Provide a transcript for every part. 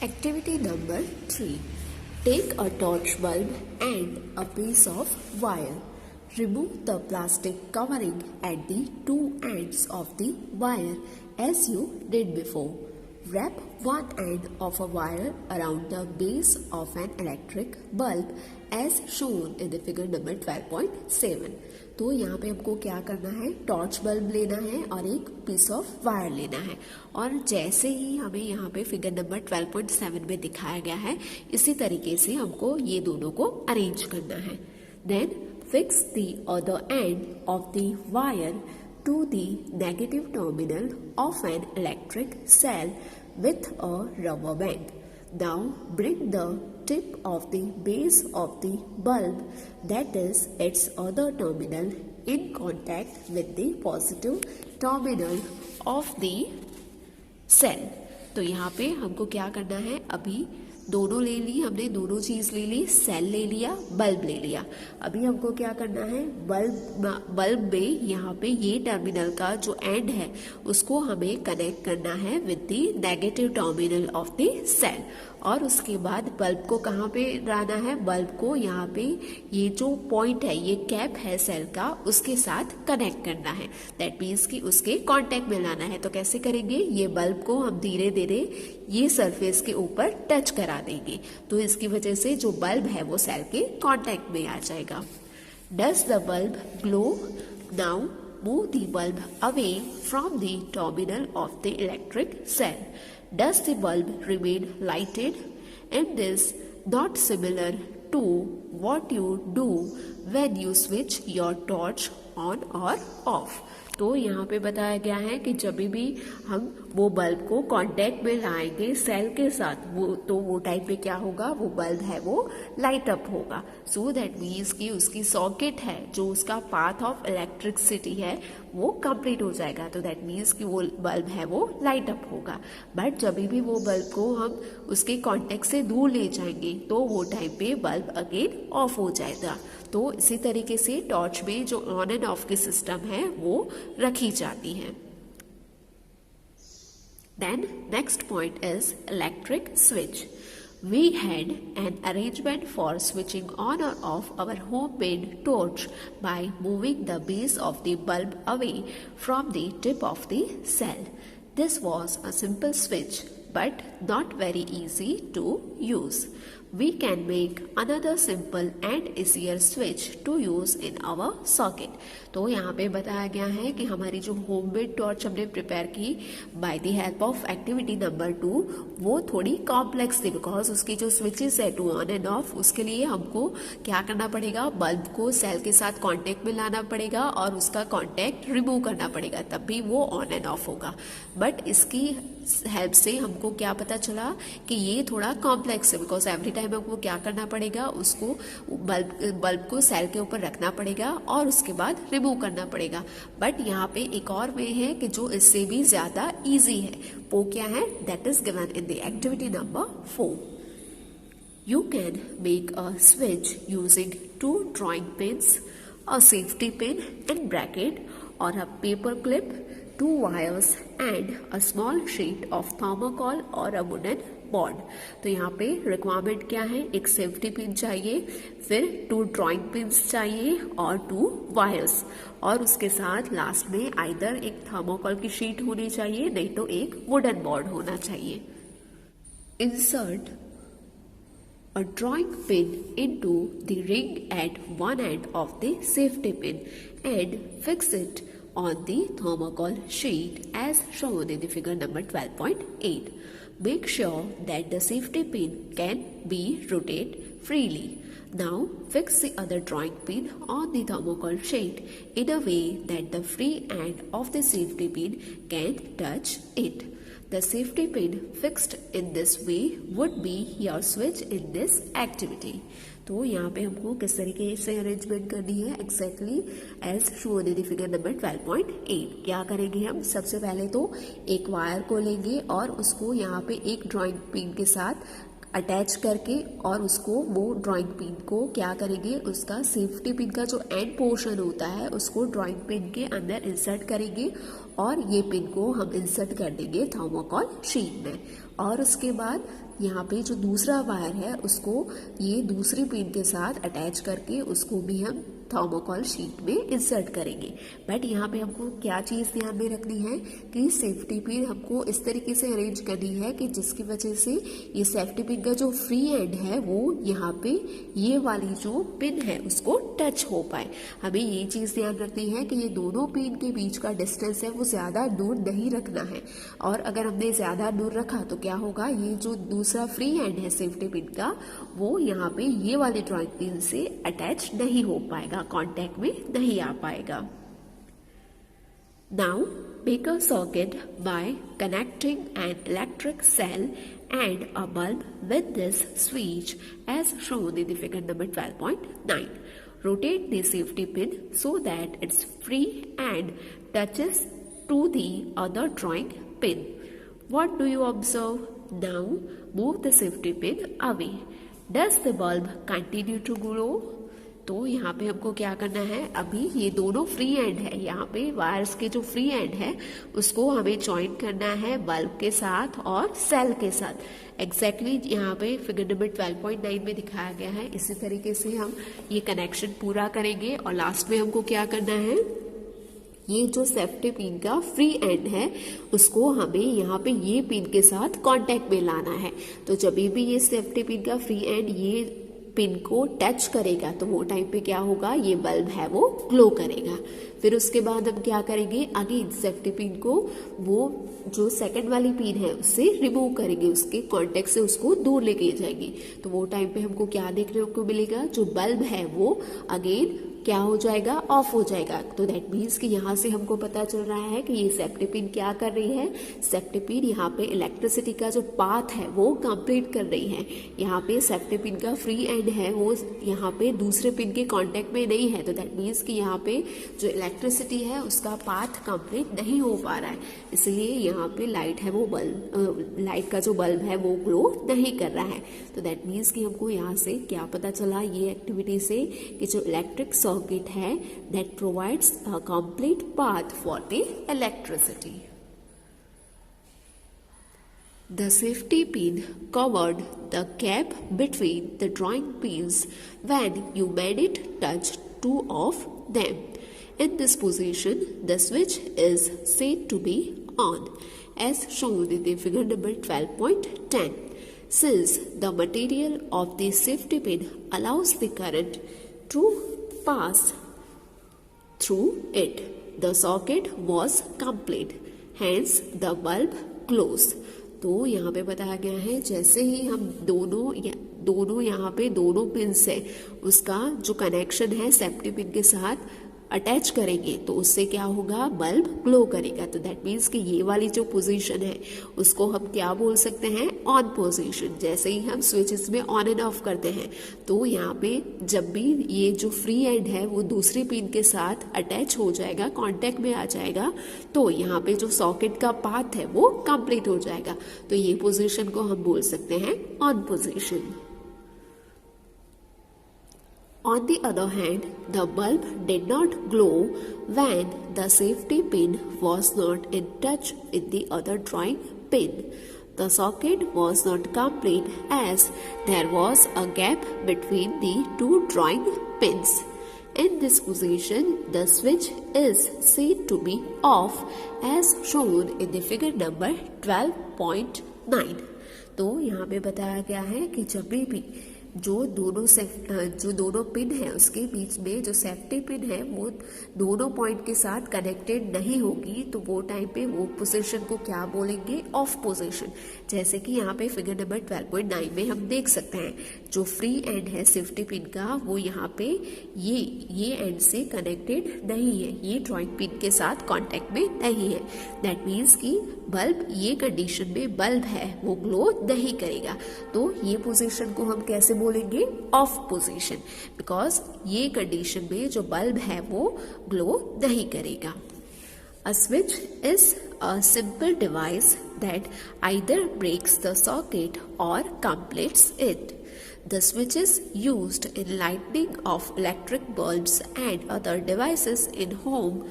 Activity number 3. Take a torch bulb and a piece of wire. Remove the plastic covering at the two ends of the wire as you did before. Wrap one end of a wire around the base of an electric bulb as shown in the figure number 12.7. तो यहाँ पे हमको क्या करना है, torch bulb लेना है और एक पीस ऑफ वायर लेना है। और जैसे ही हमें यहाँ पे फिगर नंबर 12.7 में दिखाया गया है, इसी तरीके से हमको ये दोनों को अरेंज करना है। Then fix the other end of the wire to the negative terminal of an electric cell with a rubber band. Now bring the tip of the base of the bulb, that is its other terminal, in contact with the positive terminal of the cell. तो यहाँ पे हमको क्या करना है, अभी दोनों ले ली हमने, दोनों चीज ले ली, सेल ले लिया, बल्ब ले लिया। अभी हमको क्या करना है, बल्ब में यहाँ पे ये टर्मिनल का जो एंड है उसको हमें कनेक्ट करना है with the negative terminal of the cell. और उसके बाद बल्ब को कहाँ पे लाना है, बल्ब को यहाँ पे ये जो पॉइंट है, ये कैप है सेल का, उसके साथ कनेक्ट करना है। दैट मीन्स कि उसके कांटेक्ट में लाना है। तो कैसे करेंगे, ये बल्ब को हम धीरे धीरे ये सरफेस के ऊपर टच करा देंगे, तो इसकी वजह से जो बल्ब है वो सेल के कांटेक्ट में आ जाएगा। Does the bulb glow? Now move the bulb away from the terminal of the electric cell. Does the bulb remain lighted? And is not similar to what you do when you switch your torch on or off. तो यहाँ पे बताया गया है कि जब भी हम वो बल्ब को कांटेक्ट में लाएंगे सेल के साथ, वो टाइम पे क्या होगा, वो बल्ब है वो लाइट अप होगा। सो दैट मीन्स कि उसकी सॉकेट है, जो उसका पाथ ऑफ इलेक्ट्रिसिटी है वो कंप्लीट हो जाएगा। तो दैट मीन्स कि वो बल्ब है वो लाइट अप होगा। बट जब भी वो बल्ब को हम उसके कांटेक्ट से दूर ले जाएंगे तो वो टाइम पे बल्ब अगेन ऑफ हो जाएगा। तो इसी तरीके से टॉर्च में जो ऑन एंड ऑफ की सिस्टम है वो रखी जाती है। Then next point is electric switch. We had an arrangement for switching on or off our homemade torch by moving the base of the bulb away from the tip of the cell. This was a simple switch but not very easy to use. We can make another simple and easier switch to use in our socket. तो यहाँ पे बताया गया है कि हमारी जो homemade torch हमने प्रिपेयर की by the help of activity number 2, वो थोड़ी कॉम्प्लेक्स थी, बिकॉज उसकी जो स्विचेस है टू ऑन एंड ऑफ, उसके लिए हमको क्या करना पड़ेगा, बल्ब को सेल के साथ कांटेक्ट में लाना पड़ेगा और उसका कांटेक्ट रिमूव करना पड़ेगा, तब भी वो ऑन एंड ऑफ होगा। बट इसकी हेल्प से हमको क्या पता चला कि ये थोड़ा कॉम्प्लेक्स है, बिकॉज एवरी टाइम हमको क्या करना पड़ेगा, उसको बल्ब को सेल के ऊपर रखना पड़ेगा और उसके बाद रिमूव करना पड़ेगा। बट यहाँ पे एक और वे है कि जो इससे भी ज्यादा इजी है, वो क्या है, that is given in the activity number 4. You can make a switch using 2 drawing pins, a safety pin and bracket, or a paper clip, 2 wires and a small sheet of thermocol or a wooden board. तो यहाँ पे requirement क्या है, एक safety pin चाहिए, फिर 2 drawing pins चाहिए और 2 वायर्स, और उसके साथ लास्ट में आइदर एक थर्मोकॉल की शीट होनी चाहिए, नहीं तो एक वुडन बोर्ड होना चाहिए. Insert a drawing pin into the ring at one end of the safety pin and fix it on the thermocol sheet as shown in the figure number 12.8. Make sure that the safety pin can be rotated freely. Now fix the other drawing pin on the thermocol sheet in a way that the free end of the safety pin can touch it. The safety pin fixed in this way would be your switch in this activity. तो यहाँ पे हमको किस तरीके से arrangement करनी है, exactly as shown in figure number 12.8. क्या करेंगे हम, सबसे पहले तो एक वायर को लेंगे और उसको यहाँ पे एक ड्राइंग पिन के साथ अटैच करके और उसको वो ड्राइंग पिन को क्या करेंगे, उसका सेफ्टी पिन का जो एंड पोर्शन होता है उसको ड्राइंग पिन के अंदर इंसर्ट करेंगे और ये पिन को हम इंसर्ट कर देंगे थर्मोकॉल शीट में। और उसके बाद यहाँ पे जो दूसरा वायर है उसको ये दूसरी पिन के साथ अटैच करके उसको भी हम थर्मोकॉल शीट में इंसर्ट करेंगे। बट यहाँ पे हमको क्या चीज़ ध्यान में रखनी है कि सेफ्टी पिन हमको इस तरीके से अरेंज करनी है कि जिसकी वजह से ये सेफ्टी पिन का जो फ्री एंड है वो यहाँ पे ये वाली जो पिन है उसको टच हो पाए। हमें ये चीज़ ध्यान रखनी है कि ये दोनों पिन के बीच का डिस्टेंस है वो ज़्यादा दूर नहीं रखना है, और अगर हमने ज़्यादा दूर रखा तो क्या होगा, ये जो दूसरा फ्री एंड है सेफ्टी पिन का वो यहाँ पे ये वाली ड्राइंग पिन से अटैच नहीं हो पाएगा, कांटेक्ट में नहीं आ पाएगा। Now make a circuit by connecting an electric cell and a bulb with this switch as shown in the figure number 12.9. Rotate the safety pin so that it's free and touches to the other drawing pin. What do you observe? Now move the safety pin away. Does the bulb continue to glow? तो यहाँ पे हमको क्या करना है, अभी ये दोनों फ्री एंड है, यहाँ पे वायर्स के जो फ्री एंड है उसको हमें ज्वाइन करना है बल्ब के साथ और सेल के साथ। एग्जैक्टली यहाँ पे फिगर नंबर 12.9 में दिखाया गया है। इसी तरीके से हम ये कनेक्शन पूरा करेंगे और लास्ट में हमको क्या करना है, ये जो सेफ्टी पिन का फ्री एंड है उसको हमें यहाँ पे ये पिन के साथ कांटेक्ट में लाना है। तो जब भी ये सेफ्टी पिन का फ्री एंड ये पिन को टच करेगा तो वो टाइम पे क्या होगा, ये बल्ब है वो ग्लो करेगा। फिर उसके बाद हम क्या करेंगे, अगेन सेफ्टी पिन को वो जो सेकंड वाली पिन है उससे रिमूव करेंगे, उसके कांटेक्ट से उसको दूर लेके जाएंगे। तो वो टाइम पे हमको क्या देखने को मिलेगा, जो बल्ब है वो अगेन क्या हो जाएगा, ऑफ हो जाएगा। तो दैट मीन्स कि यहाँ से हमको पता चल रहा है कि ये सेफ्टी पिन क्या कर रही है, सेफ्टी पिन यहाँ पे इलेक्ट्रिसिटी का जो पाथ है वो कंप्लीट कर रही है। यहाँ पे सेफ्टी पिन का फ्री एंड है वो यहाँ पे दूसरे पिन के कांटेक्ट में नहीं है, तो दैट मीन्स कि यहाँ पे जो इलेक्ट्रिसिटी है उसका पाथ कंप्लीट नहीं हो पा रहा है, इसलिए यहाँ पे लाइट है वो लाइट का जो बल्ब है वो ग्लो नहीं कर रहा है। तो दैट मीन्स कि हमको यहाँ से क्या पता चला ये एक्टिविटी से कि जो इलेक्ट्रिक सर्किट है that provides a complete path for the electricity. The safety pin covered the gap between the drawing pins when you made it touch two of them. In this position, the switch is said to be on, as shown in the figure number 12.10. Since the material of the safety pin allows the current to pass through it, the socket was complete, hence the bulb glows. तो यहाँ पे बताया गया है जैसे ही हम दोनों यहाँ पे दोनों पिन से उसका जो कनेक्शन है सेफ्टी पिन के साथ अटैच करेंगे तो उससे क्या होगा, बल्ब ग्लो करेगा। तो दैट मीन्स कि ये वाली जो पोजीशन है उसको हम क्या बोल सकते हैं, ऑन पोजीशन। जैसे ही हम स्विचेस में ऑन एंड ऑफ करते हैं तो यहाँ पे जब भी ये जो फ्री एंड है वो दूसरी पिन के साथ अटैच हो जाएगा, कांटेक्ट में आ जाएगा, तो यहाँ पे जो सॉकेट का पाथ है वो कंप्लीट हो जाएगा। तो ये पोजीशन को हम बोल सकते हैं on position. On the other hand, the bulb did not glow when the safety pin was not in touch with the other drawing pin. The socket was not complete as there was a gap between the two drawing pins. In this position, the switch is said to be off as shown in the figure number 12.9. तो यहाँ पे बताया गया है कि जब भी जो दोनों पिन है उसके बीच में जो सेफ्टी पिन है वो दोनों पॉइंट के साथ कनेक्टेड नहीं होगी तो वो टाइम पे वो पोजीशन को क्या बोलेंगे, ऑफ पोजीशन। जैसे कि यहाँ पे फिगर नंबर 12.9 में हम देख सकते हैं जो फ्री एंड है सेफ्टी पिन का वो यहाँ पे ये एंड से कनेक्टेड नहीं है, ये ड्रॉइंग पिन के साथ कॉन्टेक्ट में नहीं है। दैट मीन्स कि बल्ब ये कंडीशन में बल्ब है वो ग्लो नहीं करेगा। तो ये पोजीशन को हम कैसे बोलेंगे, ऑफ पोजीशन, बिकॉज ये कंडीशन में जो बल्ब है वो ग्लो नहीं करेगा। A switch is a simple device that either breaks the socket or completes it. The switches used in lighting of electric bulbs and other devices in home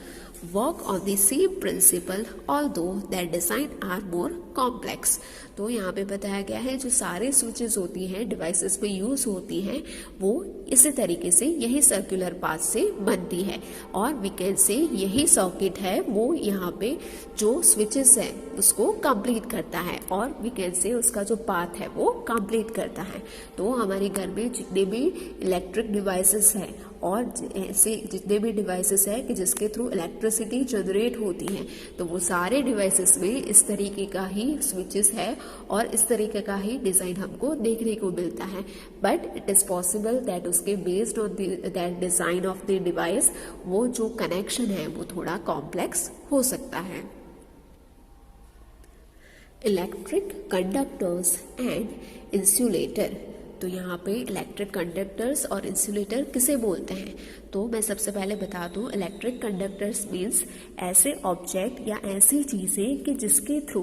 work on the same principle although their design are more complex. तो यहाँ पे बताया गया है जो सारे switches होती हैं डिवाइसेस में यूज होती हैं वो इसी तरीके से यही सर्कुलर पाथ से बनती है और वी कैन से यही सॉकेट है वो यहाँ पे जो स्विचेस है उसको कंप्लीट करता है और वी कैन से उसका जो पाथ है वो कंप्लीट करता है। तो हमारे घर में जितने भी इलेक्ट्रिक डिवाइसेस हैं और ऐसे जितने भी डिवाइसेस है कि जिसके थ्रू इलेक्ट्रिसिटी जनरेट होती है तो वो सारे डिवाइसेस में इस तरीके का ही स्विचेस है और इस तरीके का ही डिजाइन हमको देखने को मिलता है। But it is possible that उसके based on that design of the device वो जो कनेक्शन है वो थोड़ा कॉम्प्लेक्स हो सकता है। Electric conductors and insulator. तो यहाँ पे इलेक्ट्रिक कंडक्टर्स और इंसुलेटर किसे बोलते हैं तो मैं सबसे पहले बता दूं इलेक्ट्रिक कंडक्टर्स मीन्स ऐसे ऑब्जेक्ट या ऐसी चीजें कि जिसके थ्रू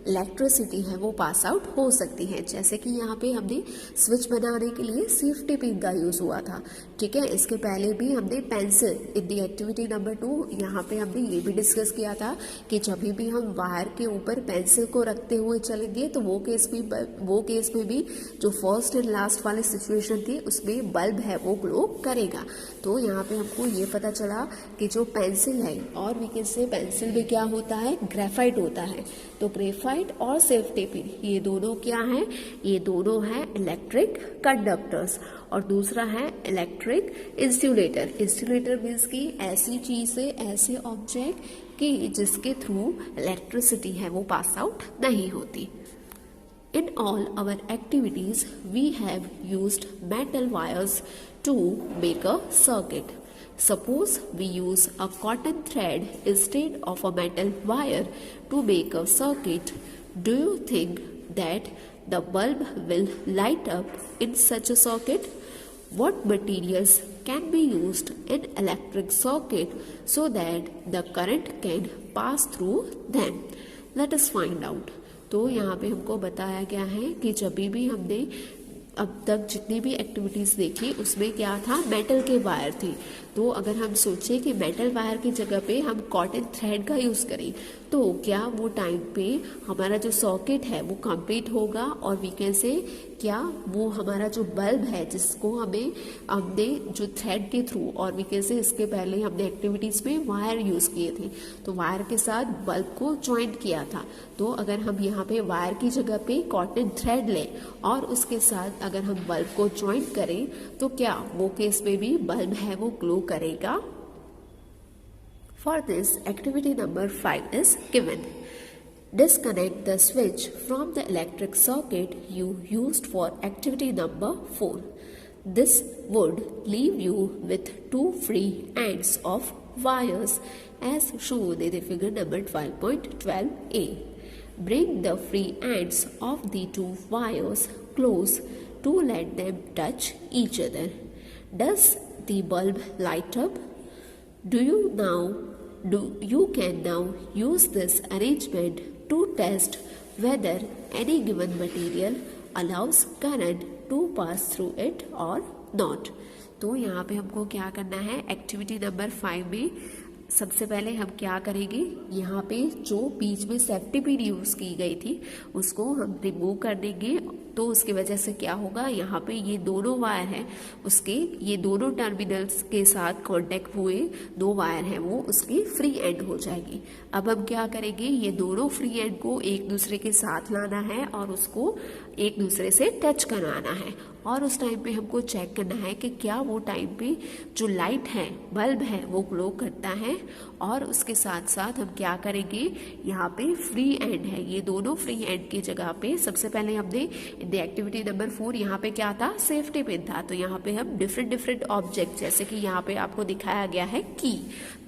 इलेक्ट्रिसिटी है वो पास आउट हो सकती है। जैसे कि यहाँ पे हमने स्विच बनाने के लिए सेफ्टी पिन का यूज हुआ था, ठीक है। इसके पहले भी हमने pencil in the activity number 2 यहाँ पे हमने ये भी डिस्कस किया था कि जब भी हम वायर के ऊपर पेंसिल को रखते हुए चलेंगे तो वो केस में भी जो फर्स्ट एंड लास्ट वाली सिचुएशन थी उसमें बल्ब है वो ग्लो करेगा। तो यहाँ पे हमको ये पता चला कि जो पेंसिल है और वी कैन से पेंसिल में क्या होता है ग्रेफाइट होता है। तो ग्रेफाइट और सेफ्टी पिन ये दोनों क्या है, ये दोनों है इलेक्ट्रिक कंडक्टर्स और दूसरा है इलेक्ट्रिक इंसुलेटर। इंसुलेटर मीन्स की ऐसी चीज है ऐसे ऑब्जेक्ट कि जिसके थ्रू इलेक्ट्रिसिटी है वो पास आउट नहीं होती। In all our activities, we have used metal wires to make a circuit. Suppose we use a cotton thread instead of a metal wire to make a circuit. Do you think that the bulb will light up in such a circuit? What materials can be used in electric circuit so that the current can pass through them? Let us find out. तो यहाँ पे हमको बताया गया है कि जब भी हमने अब तक जितनी भी एक्टिविटीज देखी उसमें क्या था मेटल के वायर थी। तो अगर हम सोचें कि मेटल वायर की जगह पे हम कॉटन थ्रेड का यूज करें तो क्या वो टाइम पे हमारा जो सॉकेट है वो कंप्लीट होगा और वी कैन से क्या वो हमारा जो बल्ब है जिसको हमने जो थ्रेड के थ्रू और वी कैन से इसके पहले हमने एक्टिविटीज में वायर यूज किए थे तो वायर के साथ बल्ब को ज्वाइंट किया था। तो अगर हम यहाँ पे वायर की जगह पे कॉटन थ्रेड लें और उसके साथ अगर हम बल्ब को ज्वाइंट करें तो क्या वो केस में भी बल्ब है वो ग्लो करेगा। For this, activity number 5 is given. Disconnect the switch from the electric circuit you used for activity number 4. This would leave you with 2 free ends of wires as shown in the figure number 12.12a. Bring the free ends of the 2 wires close to let them touch each other. Does the bulb light up? You can now use this arrangement to test whether any given material allows current to pass through it or not. तो यहाँ पे हमको क्या करना है activity number 5 में सबसे पहले हम क्या करेंगे यहाँ पे जो बीच में सेफ्टी पिन यूज की गई थी उसको हम रिमूव कर देंगे। तो उसकी वजह से क्या होगा यहाँ पे ये दोनों वायर है उसके ये दोनों टर्मिनल्स के साथ कांटेक्ट हुए 2 वायर हैं वो उसकी फ्री एंड हो जाएगी। अब हम क्या करेंगे ये दोनों फ्री एंड को एक दूसरे के साथ लाना है और उसको एक दूसरे से टच कराना है और उस टाइम पे हमको चेक करना है कि क्या वो टाइम पे जो लाइट है बल्ब है वो ग्लो करता है। और उसके साथ साथ हम क्या करेंगे यहाँ पे फ्री एंड है ये दोनों फ्री एंड की जगह पे सबसे पहले हमने इन द एक्टिविटी नंबर 4 यहाँ पे क्या था सेफ्टी पिन था। तो यहाँ पे हम डिफरेंट ऑब्जेक्ट जैसे कि यहाँ पे आपको दिखाया गया है की,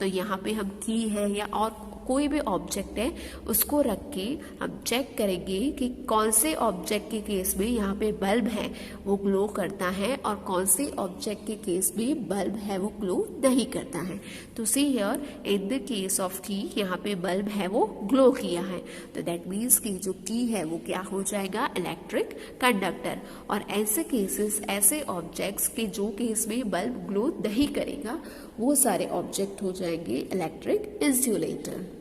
तो यहाँ पे हम की है या और कोई भी ऑब्जेक्ट है उसको रख के हम चेक करेंगे कि कौन से ऑब्जेक्ट के केस में यहाँ पे बल्ब है वो ग्लो करता है और कौन से ऑब्जेक्ट के केस में बल्ब है वो ग्लो नहीं करता है। तो see here in the case of की यहाँ पे बल्ब है वो ग्लो किया है, तो दैट मीन्स कि जो की है वो क्या हो जाएगा, इलेक्ट्रिक कंडक्टर। और ऐसे केसेस, ऐसे ऑब्जेक्ट्स के जो केस में बल्ब ग्लो नहीं करेगा वो सारे ऑब्जेक्ट हो जाएंगे इलेक्ट्रिक इंसुलेटर।